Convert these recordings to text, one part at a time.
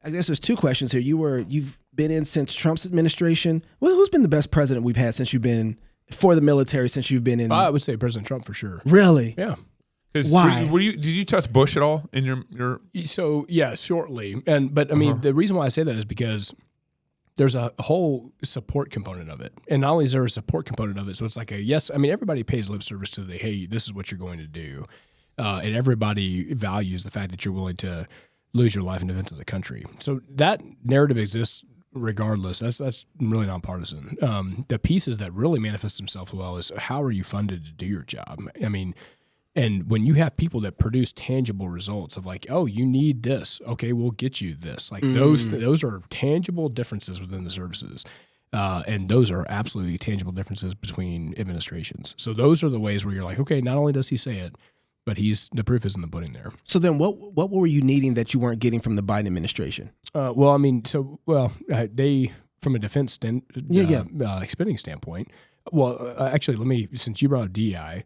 I guess there's two questions here. You've been in since Trump's administration. Well, who's been the best president we've had since you've been for the military? Since you've been in, I would say President Trump for sure. Really? Yeah. Why? Did you touch Bush at all in your? So yeah, shortly, but I mean the reason why I say that is because there's a whole support component of it, and not only is there a support component of it, so it's like a yes. I mean everybody pays lip service to hey, this is what you're going to do, and everybody values the fact that you're willing to lose your life in defense of the country. So that narrative exists regardless. That's really nonpartisan. The pieces that really manifest themselves well is how are you funded to do your job? I mean, and when you have people that produce tangible results of like, oh, you need this, okay, we'll get you this. Like those are tangible differences within the services. And those are absolutely tangible differences between administrations. So those are the ways where you're like, okay, not only does he say it, but the proof is in the pudding there. So then what were you needing that you weren't getting from the Biden administration? They, from a defense spending standpoint, actually, since you brought up DEI,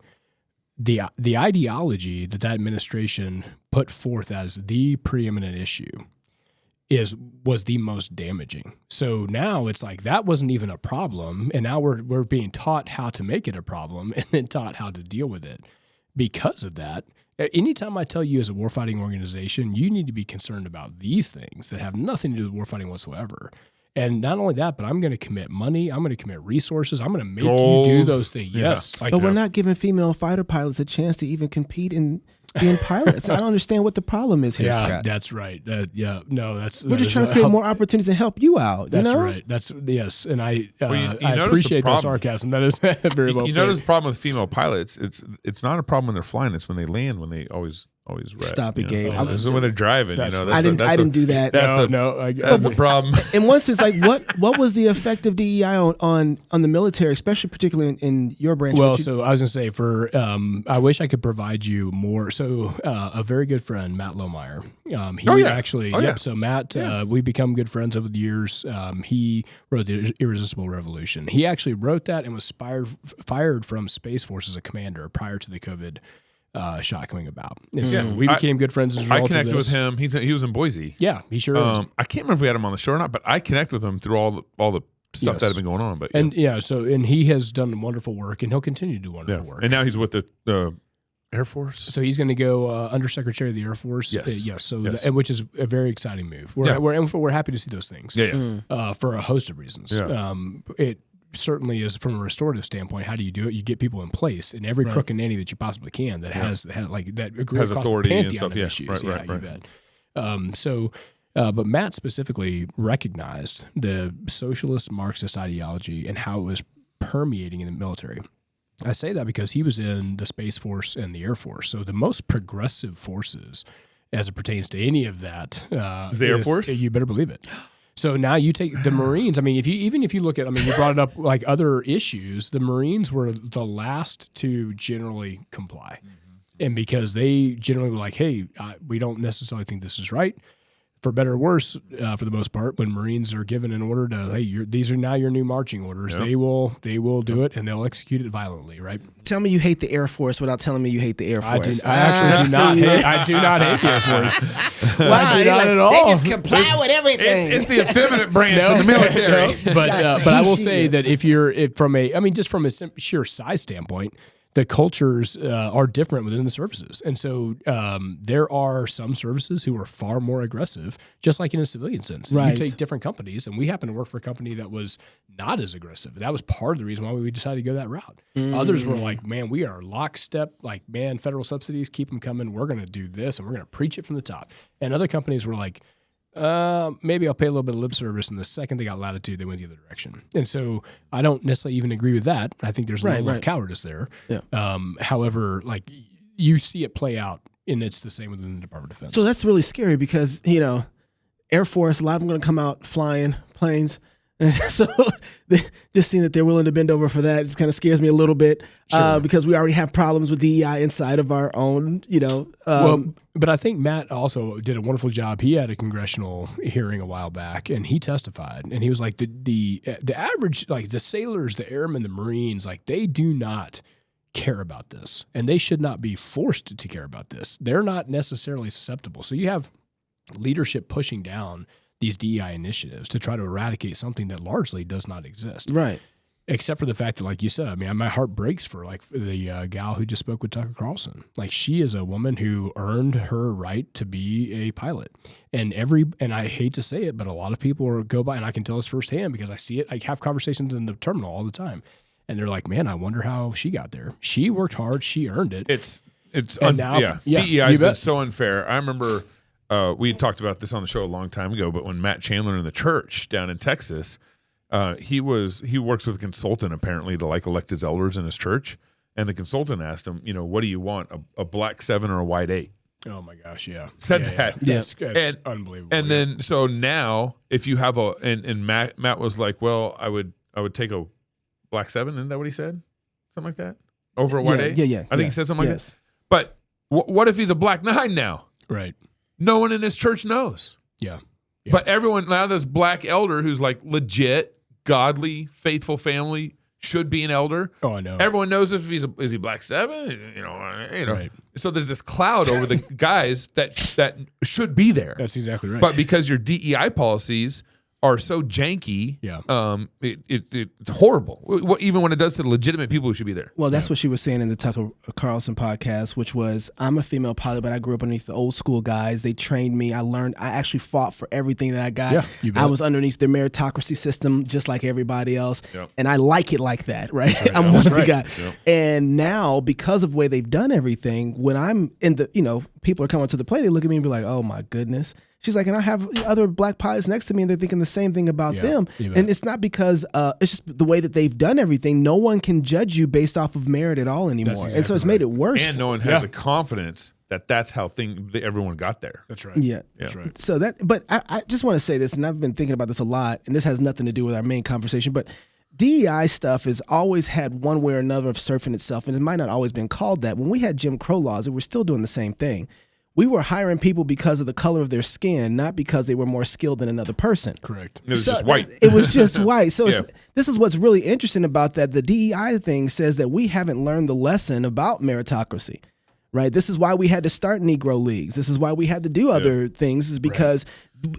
the ideology that administration put forth as the preeminent issue was the most damaging. So now it's like that wasn't even a problem, and now we're being taught how to make it a problem and then taught how to deal with it. Because of that, anytime I tell you as a warfighting organization, you need to be concerned about these things that have nothing to do with warfighting whatsoever. And not only that, but I'm going to commit money. I'm going to commit resources. I'm going to make you do those things. Yeah. Yes. But we're not giving female fighter pilots a chance to even compete in being pilots. I don't understand what the problem is here, Scott. That's right. We're just trying to create more opportunities and help you out. That's you know? right. Yes. And I you appreciate the sarcasm. That is very well put. You notice the problem with female pilots. It's not a problem when they're flying. It's when they land when they always wreck. Stop it, Gabe. This is when they're driving. I didn't do that. That's the problem. In one sense, like what was the effect of DEI on the military, especially particularly in your branch? Well, so I was going to say I wish I could provide you more. So a very good friend, Matt Lohmeyer. So Matt, we become good friends over the years. He wrote The Irresistible Revolution. He actually wrote that and was fired from Space Force as a commander prior to the COVID shot coming about. And so we became good friends as a result I connected of this. with him. He was in Boise. Yeah, he sure is. I can't remember if we had him on the show or not, but I connect with him through all the stuff that had been going on. But and he has done wonderful work, and he'll continue to do wonderful work. And now he's with the Air Force. So he's going to go Undersecretary of the Air Force. Yes. Which is a very exciting move. We're happy to see those things. For a host of reasons. Yeah. It certainly is from a restorative standpoint. How do you do it? You get people in place in every crook and nanny that you possibly can that has authority and stuff. Issues. You bet. But Matt specifically recognized the socialist Marxist ideology and how it was permeating in the military. I say that because he was in the Space Force and the Air Force. So the most progressive forces as it pertains to any of that is the Air Force? You better believe it. So now you take the Marines. I mean, if you look at, you brought it up like other issues, the Marines were the last to generally comply. And because they generally were like, hey, we don't necessarily think this is right. For better or worse, for the most part, when Marines are given an order to, hey, these are now your new marching orders, they will do it and they'll execute it violently, right? Tell me you hate the Air Force without telling me you hate the Air Force. I do not hate the Air Force. Wow, I do not at all. They just comply with everything. It's the effeminate branch of the military. But I will say that from a sheer size standpoint, the cultures are different within the services. And so there are some services who are far more aggressive, just like in a civilian sense. Right. You take different companies, and we happen to work for a company that was not as aggressive. That was part of the reason why we decided to go that route. Others were like, man, we are lockstep, like, man, federal subsidies, keep them coming. We're going to do this, and we're going to preach it from the top. And other companies were like, maybe I'll pay a little bit of lip service, and the second they got latitude, they went the other direction. And so I don't necessarily even agree with that. I think there's a level of cowardice there. Yeah. However, like, you see it play out, and it's the same within the Department of Defense. So that's really scary because, Air Force, a lot of them going to come out flying planes. So just seeing that they're willing to bend over for that just kind of scares me a little bit because we already have problems with DEI inside of our own, But I think Matt also did a wonderful job. He had a congressional hearing a while back, and he testified, and he was like, the average, like the sailors, the airmen, the Marines, like they do not care about this, and they should not be forced to care about this. They're not necessarily susceptible. So you have leadership pushing down these DEI initiatives to try to eradicate something that largely does not exist. Right. Except for the fact that, like you said, I mean, my heart breaks for like the gal who just spoke with Tucker Carlson. Like, she is a woman who earned her right to be a pilot, and I hate to say it, but a lot of people go by, and I can tell this firsthand because I see it. I have conversations in the terminal all the time, and they're like, "Man, I wonder how she got there. She worked hard. She earned it." DEI has been so unfair. I remember we talked about this on the show a long time ago, but when Matt Chandler in the church down in Texas. He works with a consultant apparently to like elect his elders in his church, and the consultant asked him, what do you want, a black 7 or a white 8? Oh my gosh, yeah. Said that. Yeah. That's unbelievable. And then so now if you have and Matt was like, well, I would take a black 7, isn't that what he said? Something like that? Over a white 8? Yeah. I think he said something like that. But what if he's a black 9 now? Right. No one in his church knows. Yeah. But everyone now, this black elder who's like legit, godly, faithful family should be an elder. Oh, I know. Everyone knows if is he black 7? Right. So there's this cloud over the guys that should be there. That's exactly right. But because your DEI policies are so janky, it's horrible. Even when it does to the legitimate people who should be there. Well, that's what she was saying in the Tucker Carlson podcast, which was, I'm a female pilot, but I grew up underneath the old school guys. They trained me. I learned. I actually fought for everything that I got. Yeah, you bet. I was underneath their meritocracy system, just like everybody else. Yep. And I like it like that, right? That's right. I'm one of the guys. Yep. And now, because of the way they've done everything, when I'm in the, people are coming to the plane, they look at me and be like, oh my goodness. She's like, and I have other black pilots next to me, and they're thinking the same thing about them. And it's not because it's just the way that they've done everything. No one can judge you based off of merit at all anymore. Exactly and so it's made it worse. And no one has the confidence that that's how everyone got there. That's right. Yeah. That's right. So but I just want to say this, and I've been thinking about this a lot, and this has nothing to do with our main conversation, but DEI stuff has always had one way or another of surfing itself, and it might not always been called that. When we had Jim Crow laws, we're still doing the same thing. We were hiring people because of the color of their skin, not because they were more skilled than another person. Correct. It was just white. It was just white. So this is what's really interesting about that. The DEI thing says that we haven't learned the lesson about meritocracy, right? This is why we had to start Negro Leagues. This is why we had to do other things, is because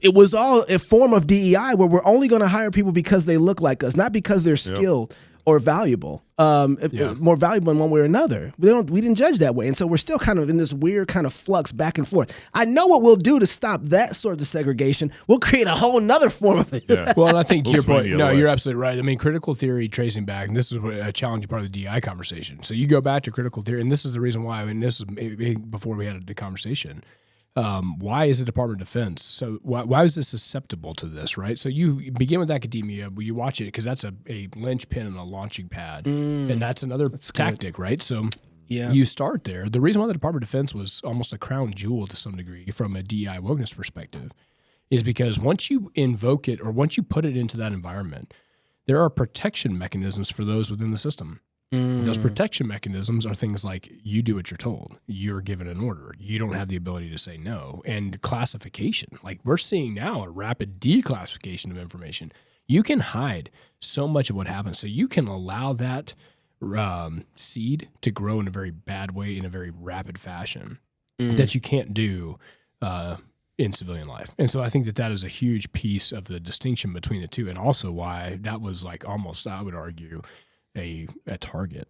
it was all a form of DEI where we're only going to hire people because they look like us, not because they're skilled or valuable, more valuable in one way or another. We didn't judge that way. And so we're still kind of in this weird kind of flux back and forth. I know what we'll do to stop that sort of segregation. We'll create a whole nother form of it. Yeah. Well, and I think to your point, way. you're absolutely right. I mean, critical theory tracing back, and this is a challenging part of the DEI conversation. So you go back to critical theory, and this is the reason why, and this is before we had the conversation. Why is the Department of Defense? So why is this susceptible to this, right? So you begin with academia, but you watch it because that's a linchpin and a launching pad. And that's another tactic, right? So you start there. The reason why the Department of Defense was almost a crown jewel to some degree from a DEI wokeness perspective is because once you invoke it or once you put it into that environment, there are protection mechanisms for those within the system. Those protection mechanisms are things like you do what you're told. You're given an order. You don't have the ability to say no. And classification. Like we're seeing now a rapid declassification of information. You can hide so much of what happens. So you can allow that seed to grow in a very bad way, in a very rapid fashion that you can't do in civilian life. And so I think that is a huge piece of the distinction between the two, and also why that was like almost, I would argue, a target,